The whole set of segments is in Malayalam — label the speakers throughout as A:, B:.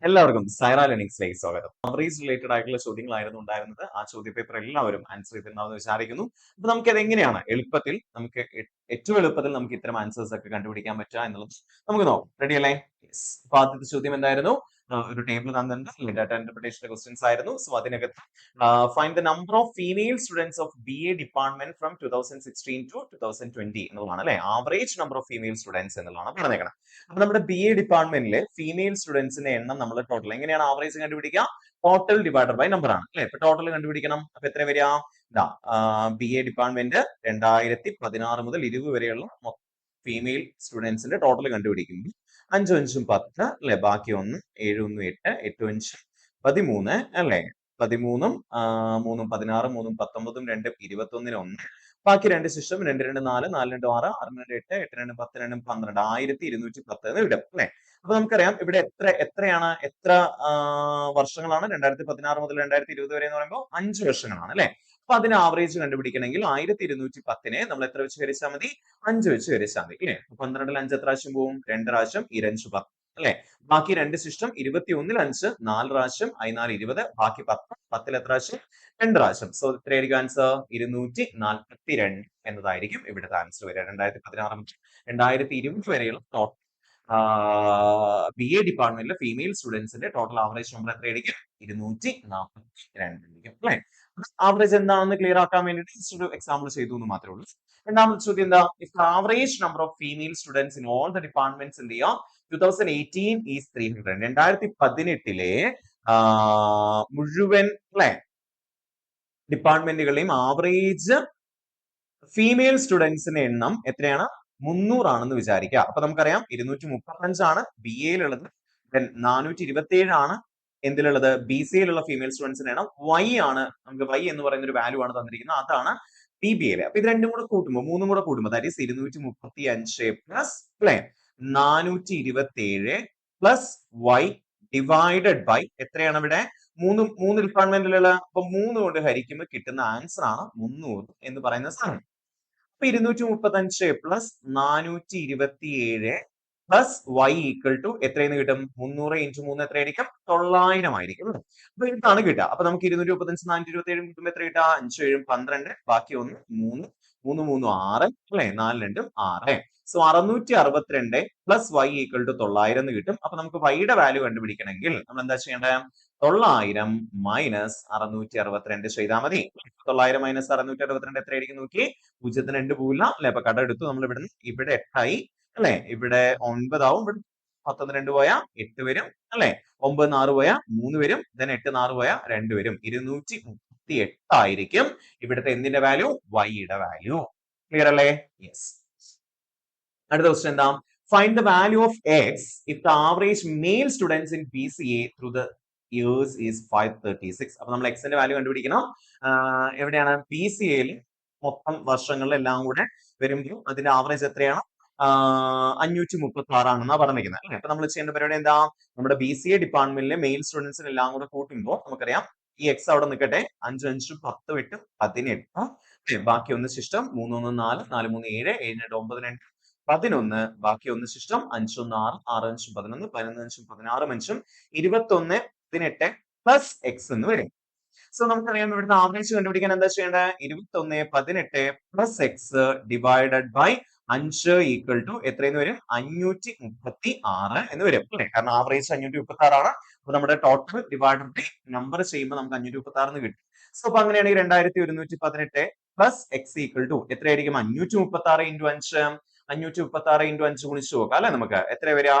A: എല്ലാവർക്കും സൈറ ലേണിംഗ്സിലേക്ക് സ്വാഗതം. ആവറേജ് റിലേറ്റഡ് ആയിട്ടുള്ള ചോദ്യങ്ങളായിരുന്നു ഉണ്ടായിരുന്നത്. ആ ചോദ്യ പേപ്പർ എല്ലാവരും ആൻസർ ചെയ്തിട്ടുണ്ടാവുമെന്ന് വിചാരിക്കുന്നു. അപ്പൊ നമുക്ക് അത് എങ്ങനെയാണ് എളുപ്പത്തിൽ നമുക്ക് ഏറ്റവും എളുപ്പത്തിൽ നമുക്ക് ഇത്തരം ആൻസേഴ്സ് ഒക്കെ കണ്ടുപിടിക്കാൻ പറ്റുക എന്നുള്ളത് നമുക്ക് നോക്കാം. റെഡി അല്ലേ? യെസ്. അപ്പൊ ആദ്യത്തെ ചോദ്യം എന്തായിരുന്നു? ഒരു ടേബിൾ തന്നിട്ടുണ്ട്, ഡാറ്റ ഇന്റർപ്രിട്ടേഷന്റെ ക്വസ്റ്റ്യൻസ് ആയിരുന്നു. സോ അതിനകത്ത് find the number of female students of BA department from 2016 to 2020 എന്നുള്ളതാണ് അല്ലെ. Average number of female students എന്നുള്ളതാണ് പറഞ്ഞേക്കണം. അപ്പൊ നമ്മുടെ BA ഡിപ്പാർട്ട്മെന്റിലെ ഫീമെയിൽ സ്റ്റുഡൻസിന്റെ എണ്ണം നമ്മൾ ടോട്ടൽ എങ്ങനെയാണ് ആവറേജ് കണ്ടുപിടിക്കുക? ടോട്ടൽ ഡിവൈഡഡ് ബൈ നമ്പർ ആണ് അല്ലെ. ഇപ്പൊ ടോട്ടൽ കണ്ടുപിടിക്കണം. അപ്പൊ എത്ര വരിക? BA ഡിപ്പാർട്ട്മെന്റ് 2016 മുതൽ 20 വരെയുള്ള ഫീമെയിൽ സ്റ്റുഡൻസിന്റെ ടോട്ടൽ കണ്ടുപിടിക്കുമ്പോൾ 5 5 10 അല്ലെ. ബാക്കി 1 7 1 8 8 5 13 അല്ലെ. 13 3 16 3 19 2 21 1 ബാക്കി 2 ശിഷ്ടം 2 2 4 4 2 6 6 2 8 8 2 10 2 12 1210 എന്ന് കിട്ടും അല്ലെ. അപ്പൊ നമുക്കറിയാം ഇവിടെ എത്രയാണ് എത്ര വർഷങ്ങളാണ് 2016 മുതൽ 2020 വരെ എന്ന് പറയുമ്പോൾ 5 വർഷങ്ങളാണ് അല്ലെ. അപ്പൊ അതിന് ആവറേജ് കണ്ടുപിടിക്കണമെങ്കിൽ 1210 നമ്മൾ എത്ര വെച്ച് ഹരിച്ചാൽ മതി? 5 വെച്ച് ഹരിച്ചാൽ മതി അല്ലെ. 12 5 എത്ര പ്രാവശ്യം പോവും? 2 പ്രാവശ്യം 2 10 അല്ലെ. ബാക്കി 2 ശിഷ്ടം 21 5 4 പ്രാവശ്യം 4 20 ബാക്കി 10 10 എത്ര പ്രാവശ്യം? 2 പ്രാവശ്യം. സോ എത്രയായിരിക്കും ആൻസർ? 242 എന്നതായിരിക്കും ഇവിടുത്തെ ആൻസർ വരിക. 2016 മുതൽ 2020 വരെയുള്ള ടോട്ടൽ BA ഡിപ്പാർട്ട്മെന്റിലെ ഫീമെയിൽ സ്റ്റുഡൻസിന്റെ ടോട്ടൽ ആവറേജ് നമ്പർ എത്രയായിരിക്കും? 242 ആയിരിക്കും അല്ലെ. ആവറേജ് എന്താണെന്ന് ക്ലിയർ ആക്കാൻ വേണ്ടിയിട്ട് ജസ്റ്റ് ഒരു എക്സാമ്പിൾ ചെയ്തു എന്ന് മാത്രമേ ഉള്ളൂ. രണ്ടാമത്തെ ചോദ്യം എന്താ? If average number of female students in all the departments in the year 2018 is 300. 2018 മുഴുവൻ അല്ലെ ഡിപ്പാർട്ട്മെന്റുകളെയും ആവറേജ് ഫീമെയിൽ സ്റ്റുഡൻസിന്റെ എണ്ണം എത്രയാണ്? 300 ആണെന്ന് വിചാരിക്കുക. അപ്പൊ നമുക്കറിയാം 235 ആണ് BA-യിലുള്ളത്, 427 ആണ് എന്തിലുള്ളത്? BCA-യിലുള്ള ഫീമെയിൽ സ്റ്റുഡൻസിന്റെ എണ്ണം. Y ആണ്, നമുക്ക് Y എന്ന് പറയുന്ന ഒരു വാല്യൂ ആണ് തന്നിരിക്കുന്നത്, അതാണ് BBA-യിലെ. അപ്പൊ ഇത് രണ്ടും കൂടെ കൂട്ടുമ്പോൾ, മൂന്നും കൂടെ കൂട്ടുമ്പോൾ ദാറ്റ് ഈസ് 235 പ്ലസ് അല്ലെ 427 പ്ലസ് Y ഡിവൈഡഡ് ബൈ എത്രയാണ് ഇവിടെ? മൂന്ന് ഡിപ്പാർട്ട്മെന്റിലുള്ള, അപ്പൊ 3 കൊണ്ട് ഹരിക്കുമ്പോൾ കിട്ടുന്ന ആൻസർ ആണ് 300 എന്ന് പറയുന്ന സാധനം. അപ്പൊ 235 plus 427 plus Y equal to എത്രയെന്ന് കിട്ടും? 300 ഇൻറ്റു 3 എത്രയായിരിക്കും? 900 ആയിരിക്കും. അപ്പൊ ഇതാണ് കിട്ടുക. അപ്പൊ നമുക്ക് 235 427 കിട്ടുമ്പോൾ എത്ര കിട്ടുക? 5 7 12 ബാക്കി 1 3 3 3 6 അല്ലെ. 4 2 6. So 662 plus Y equal to 900 എന്ന് കിട്ടും. അപ്പൊ നമുക്ക് Y യുടെ വാല്യൂ കണ്ടുപിടിക്കണമെങ്കിൽ നമ്മൾ എന്താ ചെയ്യേണ്ടത്? 900 മൈനസ് 662 ചെയ്താൽ മതി. 900 മൈനസ് 662 എത്രയായിരിക്കും നോക്കി? 0 2 പോവില്ല അല്ലെ. അപ്പൊ കട എടുത്തു നമ്മൾ ഇവിടെ 8 ആയി അല്ലെ. ഇവിടെ 9 ആവും. ഇവിടെ 10 2 പോയാൽ 8 വരും അല്ലെ. 9 6 പോയാൽ 3 വരും. then 8 4 പോയാൽ 2 വരും. 238 ആയിരിക്കും ഇവിടുത്തെ എന്തിന്റെ വാല്യൂ? Y യുടെ വാല്യൂ. ക്ലിയർ അല്ലേ? യെസ്. അടുത്ത ക്വസ്റ്റ്യൻ എന്താ? Find the value of X if the average male students in BCA through the years is 536. അപ്പൊ നമ്മൾ X ന്റെ വാല്യൂ കണ്ടുപിടിക്കണം. എവിടെയാണ്? BCA-യിൽ മൊത്തം വർഷങ്ങളിലെല്ലാം കൂടെ വരുമ്പോൾ അതിന്റെ ആവറേജ് എത്രയാണ്? 536 ആണെന്നാ പറഞ്ഞിരിക്കുന്നത് അല്ലെ. അപ്പൊ നമ്മൾ ചെയ്യേണ്ട പരിപാടി എന്താ? നമ്മുടെ BCA ഡിപ്പാർട്ട്മെന്റിലെ മെയിൽ സ്റ്റുഡൻസിന് എല്ലാം കൂടെ കൂട്ടുമ്പോൾ നമുക്കറിയാം ഈ X അവിടെ നിൽക്കട്ടെ. 5 5 10 8 18 ബാക്കി ഒന്ന് ശിഷ്ടം 3 1 4 4 3 7 7 2 9 2 11 ബാക്കി ഒന്ന് ശിഷ്ടം 5 1 6 6 5 11 11 5 16 5 21 18 പ്ലസ് X എന്ന് വരും. സോ നമുക്കറിയാം ഇവിടുത്തെ ആവറേജ് കണ്ടുപിടിക്കാൻ എന്താ ചെയ്യേണ്ടത്? 21 18 plus X divided by 5 equal to എത്രയെന്ന് വരും? 536 എന്ന് വരും അല്ലെ. കാരണം ആവറേജ് 536 ആണ്. അപ്പൊ നമ്മുടെ ടോട്ടൽ ഡിവൈഡഡ് ബൈ നമ്പർ ചെയ്യുമ്പോൾ നമുക്ക് 536 എന്ന് കിട്ടും. സോ അപ്പൊ അങ്ങനെയാണെങ്കിൽ 2118 പ്ലസ് X ഈക്വൽ ടു എത്രയായിരിക്കും? 536 ഇൻറ്റു 5 536 ഇൻറ്റു 5 ഗുണിച്ചു നോക്കാം അല്ലെ. നമുക്ക് എത്ര വരിക?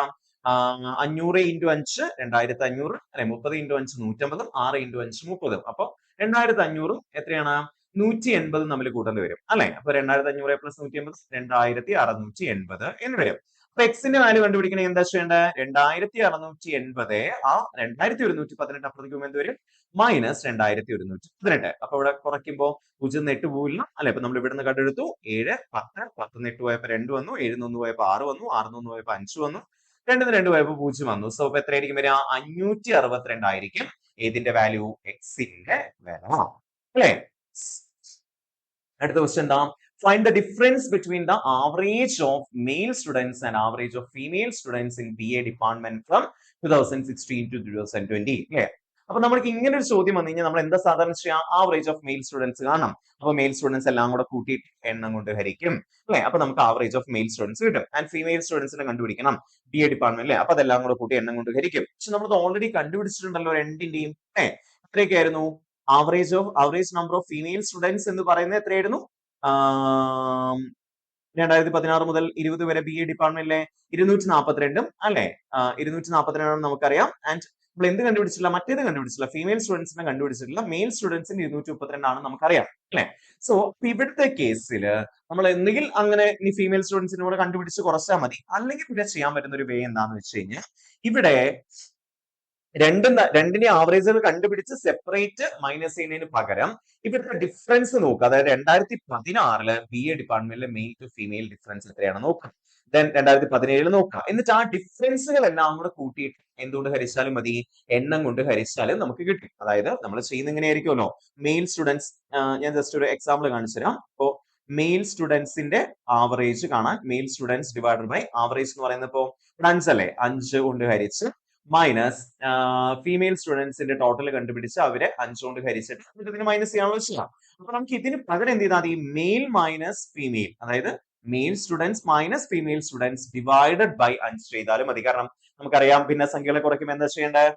A: 500 ഇൻറ്റു 5 2500 അല്ലെ. 30 ഇൻറ്റു 5 150 6 ഇൻറ്റു 5 30. അപ്പൊ 2500 എത്രയാണ്? 180 നമ്മൾ കൂട്ടേണ്ടി വരും അല്ലെ. അപ്പൊ 2500 പ്ലസ് 180 2680 എന്ന് വരും. അപ്പൊ Xന്റെ വാല്യൂ കണ്ടുപിടിക്കണമെങ്കിൽ എന്താ ചെയ്യേണ്ടത്? 2680 ആ 2118 അപ്പുറത്തേക്ക് എന്ത് വരും? മൈനസ് 2118. അപ്പൊ ഇവിടെ കുറയ്ക്കുമ്പോൾ 0 8 പോവില്ല അല്ലെ. അപ്പൊ നമ്മൾ ഇവിടുന്ന് കണ്ടെടുത്തു 7 10 10 8 പോയപ്പോ 2 വന്നു, 7 1 പോയപ്പോ 6 വന്നു, 6 1 പോയപ്പോ 5 വന്നു, 2 2 പോയപ്പോ 0 വന്നു. സോ അപ്പൊ എത്രയായിരിക്കും വരിക? 562 ആയിരിക്കും ഏതിന്റെ വാല്യൂ? Xന്റെ വാല്യൂ അല്ലെ. അടുത്ത ക്വസ്റ്റ്യൻ എന്താ? Find the difference between the average of male students and average of female students in BA department from 2016 to 2020 അല്ലേ? അപ്പൊ നമ്മൾക്ക് ഇങ്ങനെ ഒരു ചോദ്യം വന്നു കഴിഞ്ഞാൽ നമ്മൾ എന്താ സാധാരണ ചെയ്യാം? ആവറേജ് ഓഫ് മെയിൽ സ്റ്റുഡൻസ് കാണാം. അപ്പൊ മെയിൽ സ്റ്റുഡൻസ് എല്ലാം കൂടെ കൂട്ടിയിട്ട് എണ്ണം കൊണ്ട് ഹരിക്കും അല്ലെ? അപ്പൊ നമുക്ക് ആവറേജ് ഓഫ് മെയിൽ സ്റ്റുഡൻസ് കിട്ടും. ആൻഡ് ഫീമെയിൽ സ്റ്റുഡൻസിനെ കണ്ടുപിടിക്കണം BA ഡിപ്പാർട്ട്മെന്റ് അല്ലെ? അപ്പൊ അതെല്ലാം കൂടെ കൂട്ടി എണ്ണം കൊണ്ട് ഹരിക്കും. പക്ഷെ നമ്മൾ ഓൾറെഡി കണ്ടുപിടിച്ചിട്ടുണ്ടല്ലോ രണ്ടിന്റെയും അല്ലെ? എത്രയൊക്കെയായിരുന്നു? Average number of female students എന്ന് പറയുന്നത് എത്രയായിരുന്നു? 2016 മുതൽ 20 വരെ BA ഡിപ്പാർട്ട്മെന്റിലെ 242 അല്ലെ? 242 നമുക്കറിയാം. ആൻഡ് നമ്മൾ എന്ത് കണ്ടുപിടിച്ചില്ല? മറ്റേത് കണ്ടുപിടിച്ചില്ല. ഫീമെയിൽ സ്റ്റുഡൻസിനെ കണ്ടുപിടിച്ചിട്ടില്ല. മെയിൽ സ്റ്റുഡൻസിന് 232 ആണ് നമുക്കറിയാം അല്ലെ? സോ ഇവിടുത്തെ കേസിൽ നമ്മൾ എന്തെങ്കിലും അങ്ങനെ ഈ ഫീമെയിൽ സ്റ്റുഡൻസിനെ കൂടെ കണ്ടുപിടിച്ച് കുറച്ചാൽ മതി. അല്ലെങ്കിൽ ഇവിടെ ചെയ്യാൻ പറ്റുന്ന ഒരു വേ എന്താണെന്ന് വെച്ച് കഴിഞ്ഞാൽ ഇവിടെ രണ്ടിന്റെ ആവറേജുകൾ കണ്ടുപിടിച്ച് സെപ്പറേറ്റ് മൈനസ് ചെയ്യുന്നതിന് പകരം ഇവിടുത്തെ ഡിഫറൻസ് നോക്കുക. അതായത് 2016 BA ഡിപ്പാർട്ട്മെന്റിലെ മെയിൽ ടു ഫീമെയിൽ ഡിഫറൻസ് എത്രയാണ് നോക്കാം. ദെൻ 2017 നോക്കാം. എന്നിട്ട് ആ ഡിഫറൻസുകൾ എല്ലാം കൂടെ കൂട്ടിയിട്ട് എന്തുകൊണ്ട് ഹരിച്ചാലും മതി? എണ്ണം കൊണ്ട് ഹരിച്ചാലും നമുക്ക് കിട്ടും. അതായത് നമ്മൾ ചെയ്യുന്ന ഇങ്ങനെയായിരിക്കുമല്ലോ. മെയിൽ സ്റ്റുഡൻസ് ഞാൻ ജസ്റ്റ് ഒരു എക്സാമ്പിൾ കാണിച്ചു തരാം. ഇപ്പോ മെയിൽ സ്റ്റുഡൻസിന്റെ ആവറേജ് കാണാൻ male students divided by average എന്ന് പറയുന്നത് ഇപ്പോ 5 അല്ലേ? 5 കൊണ്ട് ഹരിച്ച് മൈനസ് ഫീമെയിൽ സ്റ്റുഡൻസിന്റെ ടോട്ടൽ കണ്ടുപിടിച്ച് അവരെ 5 കൊണ്ട് ഹരിച്ചിട്ട് ഇതിന് മൈനസ് ചെയ്യാനുള്ള ചെയ്യാം. അപ്പൊ നമുക്ക് ഇതിന് പകരം എന്ത് ചെയ്താൽ മതി? മെയിൽ മൈനസ് ഫീമെയിൽ, അതായത് male students minus female students divided by 5 ചെയ്താലും മതി. കാരണം നമുക്കറിയാം പിന്നെ സംഖ്യകളെ കുറയ്ക്കുമ്പോൾ എന്താ ചെയ്യേണ്ടത്?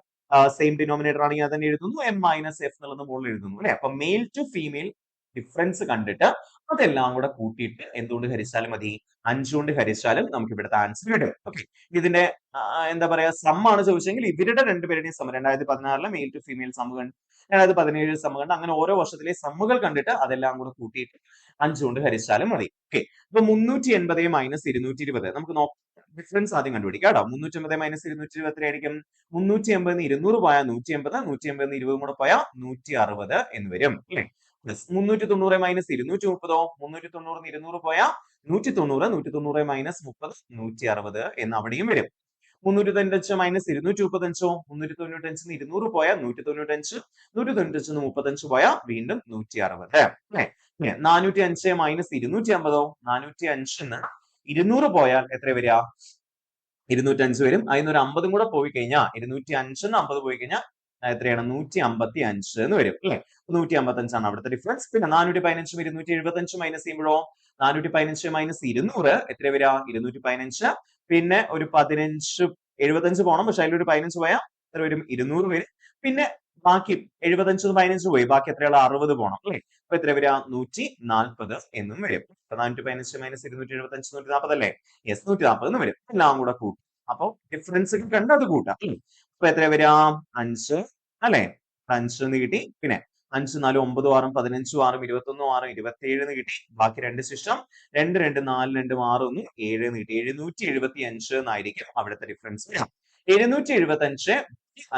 A: സെയിം ഡിനോമിനേറ്റർ ആണെങ്കിൽ അത് തന്നെ എഴുതുന്നു, M മൈനസ് F എന്നുള്ളത് മുകളിൽ എഴുതുന്നു അല്ലെ? അപ്പൊ മെയിൽ ടു ഫീമെയിൽ ഡിഫറൻസ് കണ്ടിട്ട് അതെല്ലാം കൂടെ കൂട്ടിയിട്ട് എന്തുകൊണ്ട് ഹരിച്ചാലും മതി? 5 കൊണ്ട് ഹരിച്ചാലും നമുക്ക് ഇവിടുത്തെ ആൻസർ കിട്ടും. ഓക്കെ, ഇതിന്റെ എന്താ പറയാ സം ആണ് ചോദിച്ചെങ്കിൽ ഇവരുടെ രണ്ടുപേരുടെയും sum 2016 male to female sum കണ്ട് 2017 സം കണ്ട് അങ്ങനെ ഓരോ വർഷത്തിലെ സമ്മുകൾ കണ്ടിട്ട് അതെല്ലാം കൂടെ കൂട്ടിയിട്ട് 5 കൊണ്ട് ഹരിച്ചാലും മതി. ഓക്കെ, അപ്പൊ 380 മൈനസ് 220 നമുക്ക് ഡിഫറൻസ് ആദ്യം കണ്ടുപിടിക്കാം കേട്ടോ. 380 മൈനസ് 220 എത്രയായിരിക്കും? 380 200 പോയാൽ 180, 180 20 കൂടെ പോയാൽ 160 എന്ന് വരും അല്ലെ? 390 മൈനസ് 230, 390 200 പോയാൽ 190, 190 മൈനസ് 30 160 എന്ന് അവിടെയും വരും. 395 മൈനസ് 235, 395 200 പോയാൽ 195, 195 35 പോയാൽ വീണ്ടും 160 അല്ലെ? 405 മൈനസ് 250, 405 200 പോയാൽ എത്ര വരിക? 205 വരും. അതിന് ഒരു 50 കൂടെ പോയി കഴിഞ്ഞാൽ 205 50 പോയി കഴിഞ്ഞാൽ എത്രയാണ്? 155 എന്ന് വരും അല്ലെ? 155 ആണ് അവിടുത്തെ ഡിഫറൻസ്. പിന്നെ 415 275 മൈനസ് ചെയ്യുമ്പോഴോ 415 മൈനസ് 200 എത്ര വരിക? 215. പിന്നെ ഒരു 15 75 പോകണം, പക്ഷെ അതിലൊരു 15 പോയാൽ എത്ര വരും? 200 വരും. പിന്നെ ബാക്കി 75 15 പോയി, ബാക്കി എത്രയുള്ള 60 പോകണം അല്ലെ? അപ്പൊ എത്ര വരിക? 140 എന്നും വരും. 415 മൈനസ് 275 140 അല്ലേ? യെസ്, 140 എന്ന് വരും. എല്ലാം കൂടെ കൂട്ടും. അപ്പൊ ഡിഫറൻസ് കണ്ട് അത് കൂട്ടാം. അപ്പൊ എത്ര വരിക? 5 അല്ലെ? 5 എന്ന് കിട്ടി. പിന്നെ 5 4 9 6 15 6 21 6 27 എന്ന് കിട്ടി. ബാക്കി 2 ശിഷ്ടം 2 2 4 2 6 1 7 എന്ന് കിട്ടി. 775 എന്നായിരിക്കും അവിടുത്തെ ഡിഫറൻസ്. 775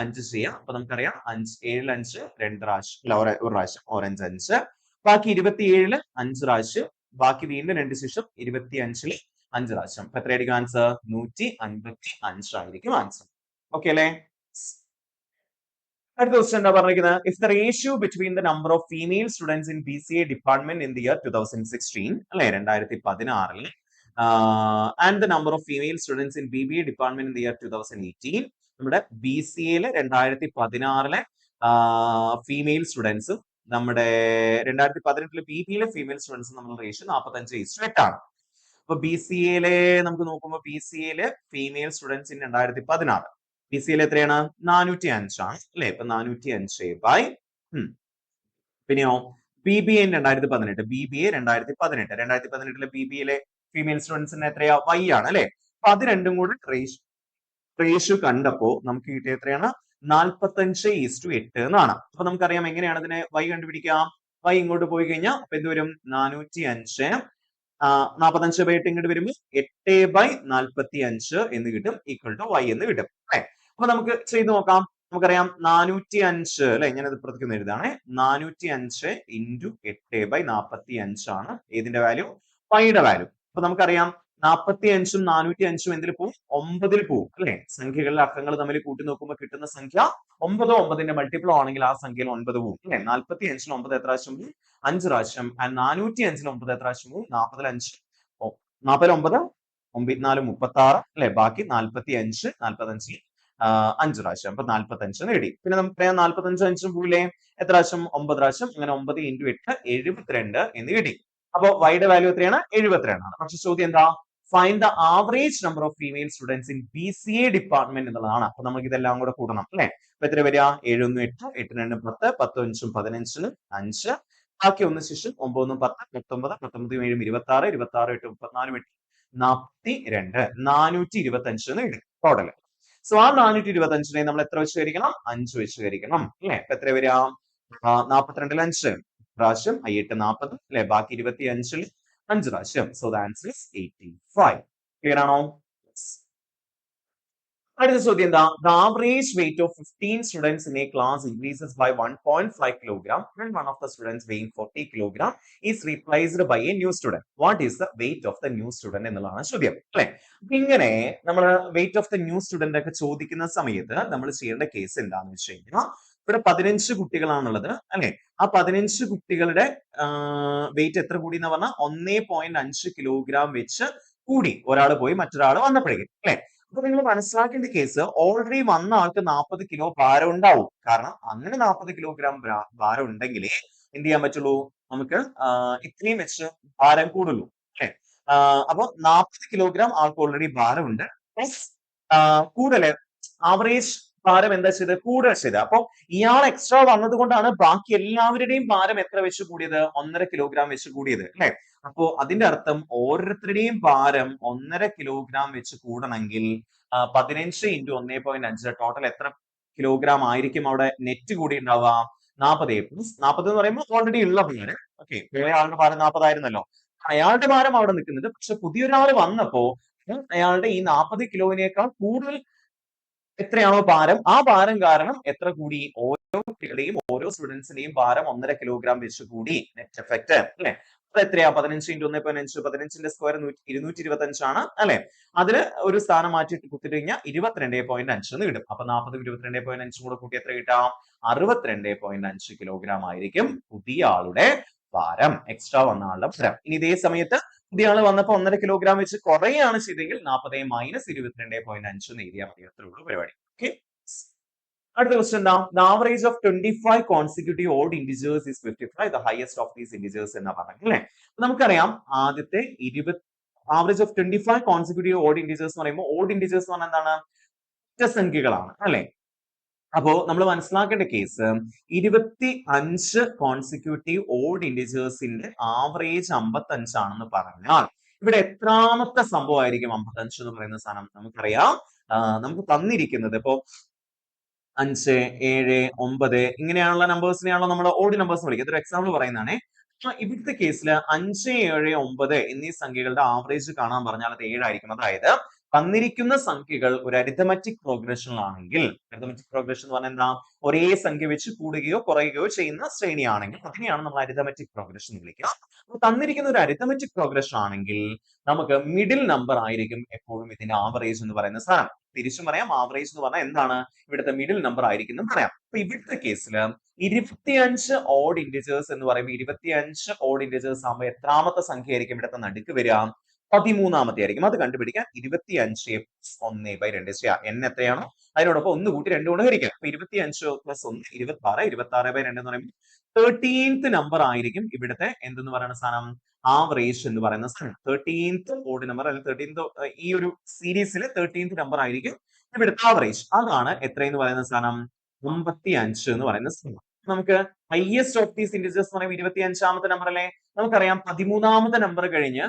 A: 5 ചെയ്യാം. അപ്പൊ നമുക്കറിയാം 5 7 5 2 പ്രാവശ്യം അല്ല ഒരു പ്രാവശ്യം ഓറഞ്ച് 5, ബാക്കി 27 5 പ്രാവശ്യം, ബാക്കി വീണ്ടും 2 ശിഷ്ടം 25 5 പ്രാവശ്യം. അപ്പൊ എത്രയായിരിക്കും ആൻസർ? 155 ആയിരിക്കും ആൻസർ. ഓക്കെ അല്ലേ? അടുത്ത ക്വസ്റ്റ്യൻ എന്താ പറഞ്ഞിരിക്കുന്നത്? If the ratio between the number of female students in BCA department in the year 2016 അല്ലെ 2016 and the number of female students in BBA department in the year 2018. നമ്മുടെ BCA 2016 ഫീമെയിൽ സ്റ്റുഡൻസും നമ്മുടെ 2018 BBA ഫീമെയിൽ സ്റ്റുഡൻസും തമ്മിലുള്ള റേഷ്യോ 45:8 ആണ്. അപ്പൊ BCA നമുക്ക് നോക്കുമ്പോൾ BCA female students in 2016 BCA എത്രയാണ്? 405 ആണ് അല്ലെ? ഇപ്പൊ 405 ബൈ പിന്നെയോ BBA 2018 BBA 2018 BBA ഫീമെയിൽ സ്റ്റുഡൻസിന് എത്രയാ? Y ആണ് അല്ലെ? അപ്പൊ അത് രണ്ടും കൂടെ റേഷ്യോ കണ്ടപ്പോ നമുക്ക് കിട്ടിയ എത്രയാണ്? 45:8 എന്നാണ്. അപ്പൊ നമുക്കറിയാം എങ്ങനെയാണ് അതിനെ Y കണ്ടുപിടിക്കാം. Y ഇങ്ങോട്ട് പോയി കഴിഞ്ഞാൽ അപ്പൊ എന്ത് വരും? 405 45/8 ഇങ്ങോട്ട് വരുമ്പോൾ 8/45 എന്ന് കിട്ടും, ഈക്വൽ ടു Y എന്ന് കിട്ടും അല്ലെ? അപ്പൊ നമുക്ക് ചെയ്ത് നോക്കാം. നമുക്കറിയാം 405 അല്ലെ? ഞാനത് ഇപ്പുറത്തേക്ക് എഴുതാണ്. 405 ഇൻറ്റു 8/45 ആണ് ഏതിന്റെ വാല്യൂ? Y-യുടെ വാല്യൂ. അപ്പൊ നമുക്കറിയാം 45ഉം 405ഉം എന്തിൽ പോവും? 9ൽ പോവും അല്ലെ? സംഖ്യകളിലെ അക്കങ്ങൾ തമ്മിൽ കൂട്ടി നോക്കുമ്പോൾ കിട്ടുന്ന സംഖ്യ 9 9ന്റെ മൾട്ടിപ്പിൾ ആണെങ്കിൽ ആ സംഖ്യയിൽ 9 പോവും അല്ലെ? 45ൽ 9 എത്ര പ്രാവശ്യം പോവും? 5 പ്രാവശ്യം. ആൻഡ് 405ൽ 9 എത്ര പ്രാവശ്യം പോവും? 40ൽ 5 40 9 9 4 36 അല്ലെ? ബാക്കി 45 45 5 പ്രാവശ്യം. അപ്പൊ 45 നേടി. പിന്നെ നമുക്ക് പറയാം 45 5 പോയില്ലേ, എത്ര പ്രാവശ്യം? 9 പ്രാവശ്യം. അങ്ങനെ 9 into 8 72 എന്ന് കിട്ടി. അപ്പൊ y-യുടെ വാല്യൂ എത്രയാണ്? 72 ആണ്. പക്ഷെ ചോദ്യം എന്താ? Find the average number of female students in BCA department എന്നുള്ളതാണ്. അപ്പൊ നമുക്ക് ഇതെല്ലാം കൂടെ കൂടണം അല്ലെ? അപ്പൊ എത്ര വരിക? 7 1 8, 8 2 10, 10 5 15, 5, ബാക്കി ഒന്ന് ശേഷം 9 10, 19, 19 7 26, 26 8 34 42, 425 എന്ന് കിട്ടും ടോട്ടൽ. സോ ആ 425നെ നമ്മൾ എത്ര വെച്ച് ഹരിക്കണം? 5 വെച്ച് ഹരിക്കണം അല്ലെ? അപ്പൊ എത്ര വരിക? 42 5 പ്രാവശ്യം 8 40 അല്ലെ? ബാക്കി 25 5 പ്രാവശ്യം. So the answer is 85. Clear ആണോ? അടുത്ത ചോദ്യം എന്താ? The average weight of 15 students in a class increases by 1.5 kilogram when one of the students weighing 40 kilogram is replaced by a new student. What is the weight of the new student എന്നുള്ളതാണ് ചോദ്യം അല്ലെ? അപ്പൊ ഇങ്ങനെ നമ്മൾ weight of the new student ഒക്കെ ചോദിക്കുന്ന സമയത്ത് നമ്മൾ ചെയ്യേണ്ട കേസ് എന്താണെന്ന് വെച്ച് കഴിഞ്ഞാൽ, ഇവിടെ 15 കുട്ടികളാണുള്ളത് അല്ലെ? ആ 15 കുട്ടികളുടെ വെയിറ്റ് എത്ര കൂടി എന്ന് പറഞ്ഞാൽ 1.5 കിലോഗ്രാം വെച്ച് കൂടി, ഒരാൾ പോയി മറ്റൊരാൾ വന്നപ്പോഴേക്കും അല്ലെ? അപ്പൊ നിങ്ങൾ മനസ്സിലാക്കേണ്ട കേസ്, ഓൾറെഡി വന്ന ആൾക്ക് 40 കിലോ ഭാരം ഉണ്ടാവും. കാരണം അങ്ങനെ 40 കിലോഗ്രാം ഭാരം ഉണ്ടെങ്കിലേ എന്ത് ചെയ്യാൻ പറ്റുള്ളൂ, നമുക്ക് ഇത്രയും വെച്ച് ഭാരം കൂടുള്ളൂ അല്ലെ? അപ്പൊ 40 കിലോഗ്രാം ആൾക്ക് ഓൾറെഡി ഭാരമുണ്ട്, പ്ലസ് കൂടുതൽ ആവറേജ് ഭാരം എന്താ ചെയ്ത് കൂടുക ചെയ്ത്. അപ്പൊ ഇയാൾ എക്സ്ട്രാ വന്നത് കൊണ്ടാണ് ബാക്കി എല്ലാവരുടെയും ഭാരം എത്ര വെച്ച് കൂടിയത്? 1.5 കിലോഗ്രാം വെച്ച് കൂടിയത് അല്ലെ? അപ്പോ അതിന്റെ അർത്ഥം ഓരോരുത്തരുടെയും ഭാരം 1.5 കിലോഗ്രാം വെച്ച് കൂടണമെങ്കിൽ 15 into 1.5 ടോട്ടൽ എത്ര കിലോഗ്രാം ആയിരിക്കും അവിടെ നെറ്റ് കൂടി ഉണ്ടാവുക? 40 പ്ലസ് 40 എന്ന് പറയുമ്പോൾ ഓൾറെഡി ഉള്ള ഭാരം. ഓക്കെ, വേറെ ആളുടെ ഭാരം 40 ആയിരുന്നല്ലോ, അയാളുടെ ഭാരം അവിടെ നിൽക്കുന്നുണ്ട്. പക്ഷെ പുതിയൊരാൾ വന്നപ്പോ അയാളുടെ ഈ 40 കിലോവിനേക്കാൾ കൂടുതൽ എത്രയാണോ ഭാരം, ആ ഭാരം കാരണം എത്ര കൂടി? ഓരോ കുട്ടികളുടെയും ഓരോ സ്റ്റുഡൻസിന്റെയും ഭാരം 1.5 കിലോഗ്രാം വെച്ച് കൂടി. നെറ്റ് എഫക്ട് അല്ലെ? അത് എത്രയാ? 15 into 1.5, 15ന്റെ സ്ക്വയർ 225 ആണ് അല്ലെ? അതില് ഒരു സ്ഥാനം മാറ്റിയിട്ട് കുത്തിട്ട് കഴിഞ്ഞാൽ 22.5 എന്ന് കിട്ടും. അപ്പൊ 40 22.5 കൂടെ കൂട്ടി എത്ര കിട്ടാം? 62.5 കിലോഗ്രാം ആയിരിക്കും പുതിയ ആളുടെ ഭാരം, എക്സ്ട്രാ വന്ന ആളുടെ ഭാരം. ഇനി ഇതേ സമയത്ത് പുതിയ ആള് വന്നപ്പോ 1.5 കിലോഗ്രാം വെച്ച് കുറയാണ് ചെയ്തെങ്കിൽ 40 മൈനസ് 22.5 എന്ന് എഴുതിയാൽ മതി. അത്രേ ഉള്ളൂ പരിപാടി. ഓക്കെ, അടുത്ത ക്വസ്റ്റ്യൻ എന്താ? The average of 25 consecutive odd integers is 55. The highest of these integers എന്നാ പറഞ്ഞത് അല്ലെ? നമുക്കറിയാം ആദ്യത്തെ 20 average of 25 consecutive odd integers എന്ന് പറയുമ്പോൾ, ഓഡ് ഇന്റീജേഴ്സ് എന്ന് പറഞ്ഞാൽ എന്താണ്? ഒറ്റസംഖ്യകളാണ് അല്ലെ? അപ്പോ നമ്മൾ മനസ്സിലാക്കേണ്ട കേസ്, 25 കോൺസിക്യൂട്ടീവ് ഓഡ് ഇന്റീജേഴ്സിന്റെ ആവറേജ് 55 ആണെന്ന് പറഞ്ഞാൽ ഇവിടെ എത്രാമത്തെ സംഭവമായിരിക്കും 55 എന്ന് പറയുന്ന സാധനം? നമുക്കറിയാം നമുക്ക് തന്നിരിക്കുന്നത് ഇപ്പോ 5 7 9 ഇങ്ങനെയുള്ള നമ്പേഴ്സിനെയാണല്ലോ നമ്മൾ ഓഡ് നമ്പേഴ്സ് വിളിക്കുക. ഇതൊരു എക്സാമ്പിൾ പറയുന്നതാണേ. ഇവിടുത്തെ കേസിൽ 5 7 9 എന്നീ സംഖ്യകളുടെ ആവറേജ് കാണാൻ പറഞ്ഞാൽ അത് 7 ആയിരിക്കും. അതായത് തന്നിരിക്കുന്ന സംഖ്യകൾ ഒരു അരിത്തമെറ്റിക് പ്രോഗ്രഷനിലാണെങ്കിൽ, അരിത്തമെറ്റിക് പ്രോഗ്രഷൻ എന്ന് പറഞ്ഞാൽ എന്താ? ഒരേ സംഖ്യ വെച്ച് കൂടുകയോ കുറയുകയോ ചെയ്യുന്ന ശ്രേണിയാണെങ്കിൽ അതിനെയാണ് നമ്മൾ അരിത്തമെറ്റിക് പ്രോഗ്രഷൻ വിളിക്കുക. അപ്പൊ തന്നിരിക്കുന്ന ഒരു അരിത്തമെറ്റിക് പ്രോഗ്രഷൻ ആണെങ്കിൽ നമുക്ക് മിഡിൽ നമ്പർ ആയിരിക്കും എപ്പോഴും ഇതിന്റെ ആവറേജ് എന്ന് പറയുന്ന സാധനം. തിരിച്ചും പറയാം, ആവറേജ് എന്ന് പറഞ്ഞാൽ എന്താണ്? ഇവിടുത്തെ മിഡിൽ നമ്പർ ആയിരിക്കും എന്ന് പറയാം. അപ്പൊ ഇവിടുത്തെ കേസിൽ 25 ഓഡ് ഇന്റീജേഴ്സ് എന്ന് പറയുമ്പോൾ 25 ഓഡ് ഇന്റീജേഴ്സ് ആകുമ്പോൾ എത്രാമത്തെ സംഖ്യ ആയിരിക്കും ഇവിടുത്തെ നടുക്ക് വരിക? 13ാമത്തെ ആയിരിക്കും. അത് കണ്ടുപിടിക്കാൻ 25 1/2 ചെയ്യാം. n എത്രയാണോ അതിനോടൊപ്പം 1 കൂട്ടി 2 കൊണ്ട് ഹരിക്കാം. അപ്പൊ 25 പ്ലസ് 1 26, 26/2 എന്ന് പറയുമ്പോൾ 13th നമ്പർ ആയിരിക്കും ഇവിടുത്തെ എന്തെന്ന് പറയുന്ന സാധനം? ആവറേജ് എന്ന് പറയുന്ന സാധനം. 13th ഓഡ് നമ്പർ അല്ലെങ്കിൽ 13th ഈ ഒരു സീരീസിലെ 13th നമ്പർ ആയിരിക്കും ഇവിടുത്തെ ആവറേജ്. അതാണ് എത്രയെന്ന് പറയുന്ന സാധനം? 55 എന്ന് പറയുന്ന സാധനം. നമുക്ക് ഹൈയസ്റ്റ് ഓഫ് ദീസ് ഇന്റീജേഴ്സ് എന്ന് പറയുമ്പോൾ 25ാമത്തെ നമ്പർ അല്ലേ? നമുക്കറിയാം 13ാമത്തെ നമ്പർ കഴിഞ്ഞ്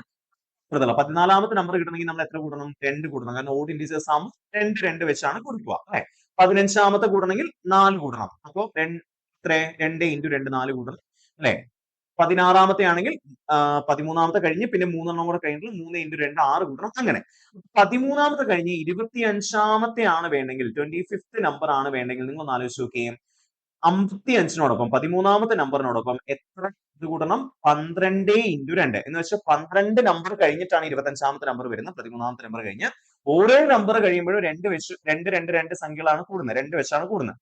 A: 14ാമത്തെ നമ്പർ കിട്ടണമെങ്കിൽ നമ്മൾ എത്ര കൂടണം? 2 കൂടണം. കാരണം ഓഡ് ഇന്റീജേഴ്സ് ആകുമ്പോൾ 2 2 വെച്ചാണ് കൊടുക്കുക അല്ലെ? 15ാമത്തെ കൂടണമെങ്കിൽ 4 കൂടണം. അപ്പൊ എത്ര? 2 into 2 4 കൂടണം അല്ലെ? 16ാമത്തെ ആണെങ്കിൽ 13ാമത്തെ കഴിഞ്ഞ് പിന്നെ 3 കൂടെ കഴിഞ്ഞിട്ട് 3 into 2 6 കൂടണം. അങ്ങനെ 13ാമത്തെ കഴിഞ്ഞ് 25ാമത്തെ ആണ് വേണമെങ്കിൽ, 25th നമ്പർ ആണ് വേണമെങ്കിൽ നിങ്ങൾ ഒന്ന് ആലോചിച്ച് നോക്കിയേ, 55നോടൊപ്പം 13ാമത്തെ നമ്പറിനോടൊപ്പം എത്ര ഇത് കൂടണം? 12 into 2 എന്ന് വെച്ചാൽ 12 നമ്പർ കഴിഞ്ഞിട്ടാണ് 25ാമത്തെ നമ്പർ വരുന്നത്. 13ാമത്തെ നമ്പർ കഴിഞ്ഞ് ഓരോ നമ്പർ കഴിയുമ്പോഴും 2 വെച്ച് 2 2 2 സംഖ്യകളാണ് കൂടുന്നത്, 2 വെച്ചാണ് കൂടുന്നത്.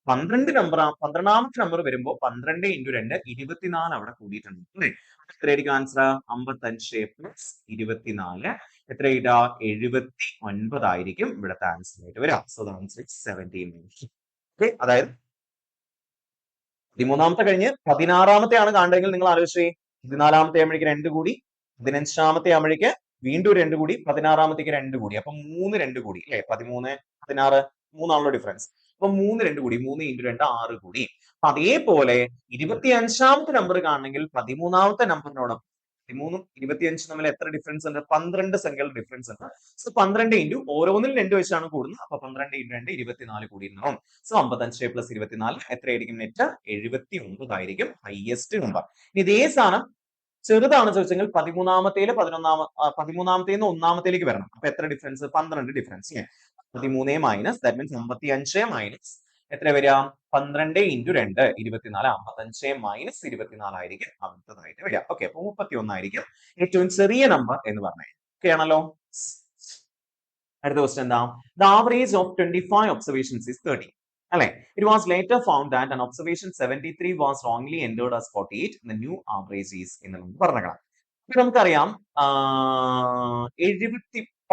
A: 12ാമത്തെ നമ്പർ വരുമ്പോൾ 12 into 2 24 അവിടെ കൂടിയിട്ടുണ്ട് അല്ലേ? എത്രയായിരിക്കും ആൻസർ? 55 പ്ലസ് 24 എത്ര കിട്ടുക 79 ആയിരിക്കും ഇവിടുത്തെ ആൻസർ ആയിട്ട് വരിക. So the answer is 17. Okay, അതായത് 13ാമത്തെ കഴിഞ്ഞ് 16ാമത്തെ ആണ് കാണുന്നതെങ്കിൽ നിങ്ങൾ ആലോചിച്ചേ 14ാമത്തെ ആകുമ്പോഴേക്ക് 2 കൂടി, 15ാമത്തെ ആകുമ്പോഴേക്ക് വീണ്ടും 2 കൂടി, 16ാമത്തേക്ക് 2 കൂടി, അപ്പൊ 3 2 കൂടി അല്ലെ 13 16 3ആണല്ലോ ഡിഫറൻസ്. അപ്പൊ 3 2 കൂടി, 3 × 2 6 കൂടി. അപ്പൊ അതേപോലെ 25ാമത്തെ നമ്പർ കാണണമെങ്കിൽ 13ാമത്തെ നമ്പറിനോടൊപ്പം 13ഉം 25ഉം തമ്മിൽ എത്ര ഡിഫറൻസ് ഉണ്ട്? 12 സംഖ്യകളുടെ ഡിഫറൻസ് ഉണ്ട്. സോ 12 ഇൻറ്റു ഓരോന്നിൽ 2 വെച്ചാണ് കൂടുന്നത്. അപ്പൊ 12 × 2 24 കൂടിയിരുന്നോ. സോ 55 + 24 എത്രയായിരിക്കും നെറ്റ്? 79 ആയിരിക്കും ഹയസ്റ്റ് നമ്പർ. ഇനി ഇതേ സാധനം ചെറുതാണ് ചോദിച്ചെങ്കിൽ 13ാമത്തേല് 13ാമത്തേന്ന് 1ാമത്തേലേക്ക് വരണം. അപ്പൊ എത്ര difference? 12 difference. 13 minus that means 55 minus എത്ര വരിക? 12 × 2 24. 55 മൈനസ് 24 ആയിരിക്കും അടുത്തതായിട്ട് വരിക. ഓക്കെ, അപ്പൊ 31 ആയിരിക്കും ഏറ്റവും ചെറിയ നമ്പർ എന്ന് പറഞ്ഞത്. ഓക്കെ ആണല്ലോ. അടുത്ത ക്വസ്റ്റ്യൻ എന്താ? The average of 25 observations is 30. അല്ലെ, it was later found that an observation 73 was wrongly entered as 48. The new average is എന്നുള്ളത് പറഞ്ഞേക്കണം. ഇപ്പൊ നമുക്കറിയാം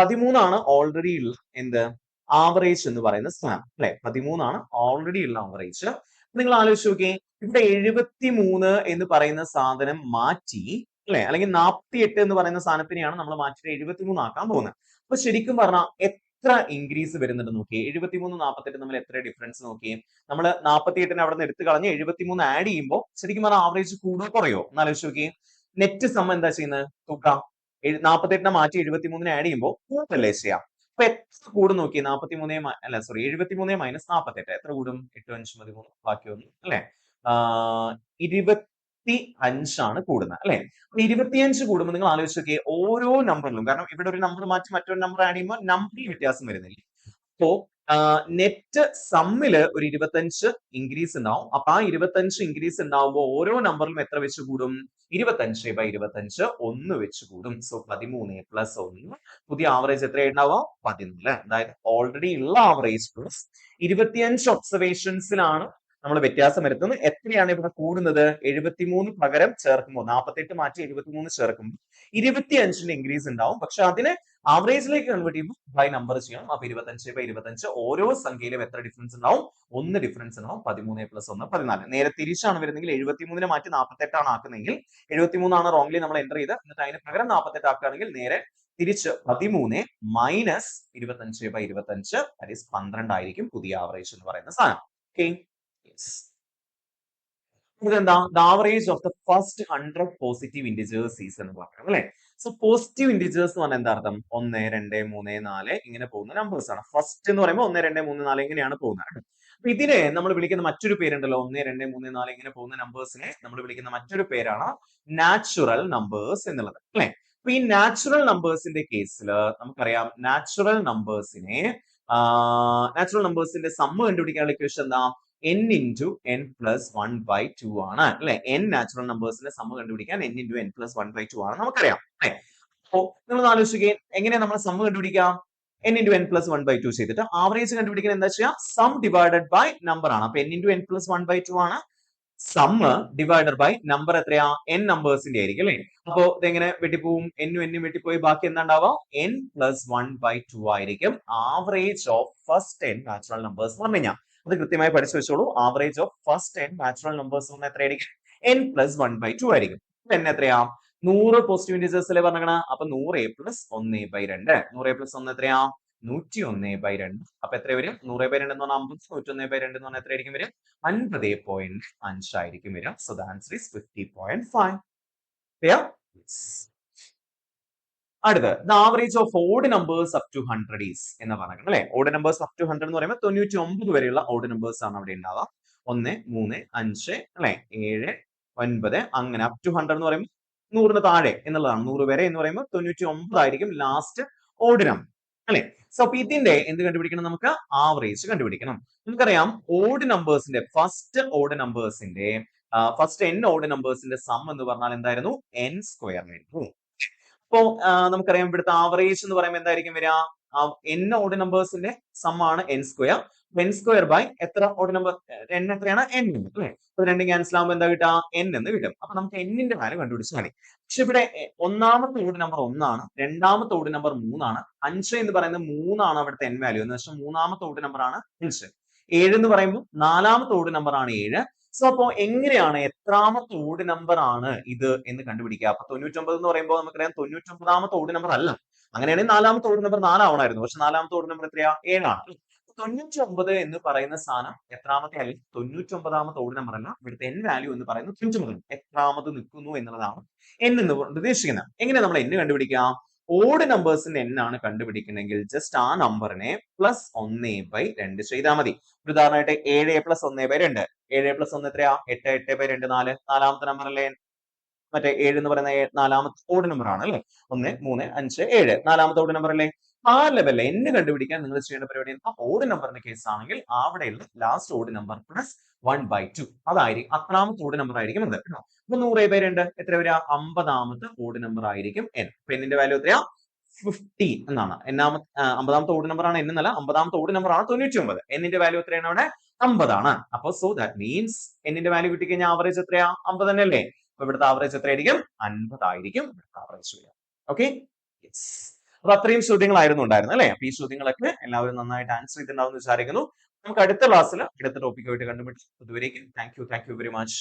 A: 13 ഓൾറെഡി ഉള്ള എന്ത് ആവറേജ് എന്ന് പറയുന്ന സ്ഥാനം അല്ലെ, 13 ഓൾറെഡി ഉള്ള ആവറേജ്. നിങ്ങൾ ആലോചിച്ച് നോക്കിയേ, ഇവിടെ 73 എന്ന് പറയുന്ന സാധനം മാറ്റി അല്ലെ, അല്ലെങ്കിൽ 48 എന്ന് പറയുന്ന സാധനത്തിനെയാണ് നമ്മൾ മാറ്റിയിട്ട് 73 ആക്കാൻ പോകുന്നത്. അപ്പൊ ശരിക്കും പറഞ്ഞാൽ എത്ര ഇൻക്രീസ് വരുന്നുണ്ട് നോക്കിയേ. 73 48 തമ്മിൽ എത്ര ഡിഫറൻസ് നോക്കിയേ. നമ്മൾ 48നെ അവിടെ നിന്ന് എടുത്തു കളഞ്ഞ് 73 ആഡ് ചെയ്യുമ്പോൾ ശരിക്കും പറഞ്ഞാൽ ആവറേജ് കൂടുകയോ കുറയോ എന്ന് ആലോചിച്ച് നോക്കിയേ. നെറ്റ് സം എന്താ ചെയ്യുന്നത്? തുക 48നെ മാറ്റി 73നെ ആഡ് ചെയ്യുമ്പോൾ കൂട്ടല്ലേ ചെയ്യാം. അപ്പൊ എത്ര കൂടും നോക്കി? 73 അല്ല സോറി 73 മൈനസ് 48 എത്ര കൂടും? 8 5 13 ബാക്കി ഒന്ന് അല്ലെ 25 കൂടുന്നത് അല്ലെ. അപ്പൊ 25 കൂടുമ്പോൾ നിങ്ങൾ ആലോചിച്ച് നോക്കിയേ, ഓരോ നമ്പറിലും, കാരണം ഇവിടെ ഒരു നമ്പർ മാറ്റി മറ്റൊരു നമ്പർ ആഡ് ചെയ്യുമ്പോൾ നമ്പറിൽ വ്യത്യാസം വരുന്നില്ല. അപ്പോ നെറ്റ് സമ്മില് ഒരു 25 ഇൻക്രീസ് ഉണ്ടാവും. അപ്പൊ ആ 25 ഇൻക്രീസ് ഉണ്ടാവുമ്പോൾ ഓരോ നമ്പറിലും എത്ര വെച്ച് കൂടും? 25/25 1 വെച്ച് കൂടും. സോ 13 + 1 പുതിയ ആവറേജ് എത്രയുണ്ടാവുക? 14. അതായത് ഓൾറെഡി ഉള്ള ആവറേജ് പ്ലസ് 25 ഒബ്സർവേഷൻസിലാണ് നമ്മൾ വ്യത്യാസം വരുത്തുന്നത്. എത്രയാണ് ഇവിടെ കൂടുന്നത്? 73 പകരം ചേർക്കുമ്പോൾ 48 മാറ്റി 73 ചേർക്കുമ്പോൾ 25ന്റെ ഇൻക്രീസ് ഉണ്ടാവും. പക്ഷെ അതിന് ആവറേജിലേക്ക് കൺവേർട്ട് ചെയ്യുമ്പോൾ ബൈ നമ്പർ ചെയ്യണം. അപ്പൊ 25/25 ഓരോ സംഖ്യയിലും എത്ര ഡിഫറൻസ് ഉണ്ടാവും? 1 ഡിഫറൻസ് ഉണ്ടാവും. 13 + 1 14. നേരെ തിരിച്ചാണ് വരുന്നെങ്കിൽ 73നെ മാറ്റി 48 ആണ് ആക്കുന്നെങ്കിൽ 73 റോങ്ലി നമ്മൾ എൻ്റർ ചെയ്ത് എന്നിട്ട് അതിന് പകരം 48 ആക്കുകയാണെങ്കിൽ നേരെ തിരിച്ച് 13 മൈനസ് 25/25 ദാറ്റ് ഈസ് 12 ആയിരിക്കും പുതിയ ആവറേജ് എന്ന് പറയുന്ന സാധനം. ഓക്കെ, ഇതെന്താ? The average of the first 100 positive integers is എന്ന് പറഞ്ഞു അല്ലെ. സോ പോസിറ്റീവ് ഇന്റിജേഴ്സ് എന്ന് പറഞ്ഞാൽ എന്താ അർത്ഥം? 1 2 3 4 ഇങ്ങനെ പോകുന്ന നമ്പേഴ്സ് ആണ്. ഫസ്റ്റ് എന്ന് പറയുമ്പോൾ 1 2 3 4 ഇങ്ങനെയാണ് പോകുന്നത്. അപ്പൊ ഇതിനെ നമ്മൾ വിളിക്കുന്ന മറ്റൊരു പേരുണ്ടല്ലോ, 1 2 3 4 ഇങ്ങനെ പോകുന്ന നമ്പേഴ്സിനെ നമ്മൾ വിളിക്കുന്ന മറ്റൊരു പേരാണ് നാച്ചുറൽ നമ്പേഴ്സ് എന്നുള്ളത് അല്ലെ. അപ്പൊ ഈ നാച്ചുറൽ നമ്പേഴ്സിന്റെ കേസിൽ നമുക്കറിയാം നാച്ചുറൽ നമ്പേഴ്സിന്റെ സമ്മ് കണ്ടുപിടിക്കാനുള്ള ഇക്വേഷൻ എന്താ? n × n + 1/2 ആണ് അല്ലെ. n നാച്ചുറൽ നമ്പേഴ്സിന്റെ സമ്മ് കണ്ടുപിടിക്കാൻ n × n + 1/2 ആണ് നമുക്കറിയാം അല്ലെ. അപ്പോ നിങ്ങൾ ആലോചിക്കുകയും എങ്ങനെയാ നമ്മൾ സമ്മ് കണ്ടുപിടിക്കാം? n × n + 1/2 ചെയ്തിട്ട് ആവറേജ് കണ്ടുപിടിക്കാൻ എന്താ ചെയ്യാ? സം ഡിവൈഡഡ് ബൈ നമ്പർ ആണ്. അപ്പൊ n × n + 1/2 ആണ്. സമ്മ് ഡിവൈഡഡ് ബൈ നമ്പർ എത്രയാ? n നമ്പേഴ്സിന്റെ ആയിരിക്കും അല്ലെ. അപ്പോ ഇതെങ്ങനെ വെട്ടിപ്പോവും? n ഉം n ഉം വെട്ടിപ്പോയി ബാക്കി എന്താ ഉണ്ടാവുക? n + 1/2 ആയിരിക്കും average of first n natural numbers എന്ന് പറഞ്ഞു കഴിഞ്ഞാൽ. അത് കൃത്യമായി പഠിച്ചു വെച്ചോളൂ. Average of first n natural numbers എത്രയായിരിക്കും? n + 1/2 ആയിരിക്കും. n എത്രയാ? 100 പോസിറ്റീവ് ഇന്റിജേഴ്സ് അല്ലേ പറഞ്ഞത്. അപ്പൊ 100a + 1/2 100a + 1 എത്രയാ? 101/2. അപ്പൊ എത്ര വരും? 100/2 എന്ന് പറഞ്ഞാൽ 50, 101/2 എന്ന് പറഞ്ഞാൽ എത്രയായിരിക്കും വരും? 50.5 ആയിരിക്കും വരും. So the answer is 50.5. Clear? അടുത്ത് the average of odd numbers up to 100 is എന്ന് പറയുന്നത് അല്ലെ. ഓഡ് നമ്പേഴ്സ് അപ് ടു 100 എന്ന് പറയുമ്പോൾ 99 വരെയുള്ള ഓഡ് നമ്പേഴ്സ് ആണ് അവിടെ ഉണ്ടാവുക. 1 3 5 അല്ലെ 7 9 അങ്ങനെ അപ് ടു 100 എന്ന് പറയുമ്പോൾ 100ന് താഴെ എന്നുള്ളതാണ്. 100 വരെ എന്ന് പറയുമ്പോൾ 99 ആയിരിക്കും ലാസ്റ്റ് ഓഡ് നമ്പർ അല്ലെ. സോ അപ്പൊ ഇതിന്റെ എന്ത് കണ്ടുപിടിക്കണം? നമുക്ക് ആവറേജ് കണ്ടുപിടിക്കണം. നമുക്കറിയാം ഓഡ് നമ്പേഴ്സിന്റെ ഫസ്റ്റ് n ഓഡ് നമ്പേഴ്സിന്റെ സം എന്ന് പറഞ്ഞാൽ എന്തായിരുന്നു? n² ആയിരുന്നു. അപ്പോ നമുക്കറിയാം ഇവിടുത്തെ ആവറേജ് എന്ന് പറയുമ്പോൾ എന്തായിരിക്കും വരിക? n ഓഡ് നമ്പേഴ്സിന്റെ സം ആണ് n². n സ്ക്വയർ ബൈ എത്ര ഓഡ് നമ്പർ n എത്രയാണ് n എന്ന് അല്ലേ? അപ്പൊ രണ്ടും ക്യാൻസൽ ആകുമ്പോൾ എന്താ കിട്ടുക n എന്ന് കിട്ടും. അപ്പൊ നമുക്ക് n ന്റെ വാല്യൂ കണ്ടുപിടിച്ചാൽ മതി. പക്ഷെ ഇവിടെ ഒന്നാമത്തെ ഓഡ് നമ്പർ 1 ആണ്, രണ്ടാമത്തെ ഓഡ് നമ്പർ 3 ആണ്, 5 എന്ന് പറയുന്നത് 3 ആണ് അവിടുത്തെ n വാല്യൂ എന്ന് വെച്ചാൽ മൂന്നാമത്തെ ഓഡ് നമ്പർ ആണ് 5. 7 എന്ന് പറയുമ്പോൾ നാലാമത്തെ ഓഡ് നമ്പർ ആണ് 7. സോ അപ്പോ എങ്ങനെയാണ് എത്രാമത്തെ ഓഡ് നമ്പർ ആണ് ഇത് എന്ന് കണ്ടുപിടിക്കുക? അപ്പൊ 99 എന്ന് പറയുമ്പോൾ നമുക്കറിയാം 99ാമത്തെ ഓഡ് നമ്പർ അല്ല. അങ്ങനെയാണെങ്കിൽ നാലാമത്തെ ഓഡ് നമ്പർ 4 ആവണമായിരുന്നു. പക്ഷെ നാലാമത്തെ ഓഡ് നമ്പർ എത്രയാ 7 ആണ്. 99 എന്ന് പറയുന്ന സാധനം എത്രാമത്തെ അല്ലെങ്കിൽ 99ാമത്തെ ഓഡ് നമ്പർ അല്ല, ഇവിടുത്തെ n വാല്യൂ എന്ന് പറയുന്നത് 99 എത്രാമത് നിൽക്കുന്നു എന്നുള്ളതാണ് n എന്ന് ഉദ്ദേശിക്കുന്നത്. എങ്ങനെ നമ്മൾ n കണ്ടുപിടിക്കാം? ഓഡ് നമ്പേഴ്സിന്റെ n ആണ് കണ്ടുപിടിക്കണമെങ്കിൽ ജസ്റ്റ് ആ നമ്പറിനെ +1/2 ചെയ്താൽ മതി. ഉദാഹരണമായിട്ട് 7 + 1/2 7 + 1 എത്രയാ 8 8/2 4 നാലാമത്തെ നമ്പർ അല്ലേ മറ്റേ 7 എന്ന് പറയുന്ന നാലാമത്തെ ഓഡ് നമ്പർ ആണ് അല്ലേ? 1 3 5 7 നാലാമത്തെ ഓഡ് നമ്പർ അല്ലേ? ആ ലെവലിൽ n കണ്ടുപിടിക്കാൻ നിങ്ങൾ ചെയ്യേണ്ട പരിപാടി എന്താ? ഓഡ് നമ്പറിന്റെ കേസ് ആണെങ്കിൽ അവിടെയുള്ള ലാസ്റ്റ് ഓഡ് നമ്പർ +1/2 അതായിരിക്കും അത്രാമത്തെ ഓഡ് നമ്പർ ആയിരിക്കും അത് കേട്ടോ. അപ്പൊ 100/2 എത്ര വരിക? 50ാമത്തെ ഓഡ് നമ്പർ ആയിരിക്കും n. അപ്പൊ n ന്റെ വാല്യൂ എത്രയാ 50 എന്നാണ്. 50ാമത്തെ ഓഡ് നമ്പർ ആണ് n എന്നല്ല, 50ാമത്തെ ഓഡ് നമ്പർ ആണ് 99. n ന്റെ വാല്യൂ എത്രയാണ് അവിടെ 50 ആണ്. അപ്പൊ സോ ദാറ്റ് മീൻസ് n ന്റെ വാല്യൂ കിട്ടിക്കഴിഞ്ഞാൽ ആവറേജ് എത്രയാ 50 തന്നെയല്ലേ? അപ്പൊ ഇവിടുത്തെ ആവറേജ് എത്രയായിരിക്കും 50 ആയിരിക്കും ഇവിടുത്തെ ആവറേജ് വരിക. Okay yes. അപ്പൊ അത്രയും ചോദ്യങ്ങളായിരുന്നു ഉണ്ടായിരുന്നത് അല്ലെ? അപ്പൊ ഈ ചോദ്യങ്ങളൊക്കെ എല്ലാവരും നന്നായിട്ട് ആൻസർ ചെയ്തിട്ടുണ്ടാവും എന്ന് വിചാരിക്കുന്നു. നമുക്ക് അടുത്ത ക്ലാസ്സിൽ അടുത്ത ടോപ്പിക്കുമായിട്ട് കണ്ടുപിടിച്ച് അതുവരേക്കും താങ്ക് യു വെരി മച്ച്.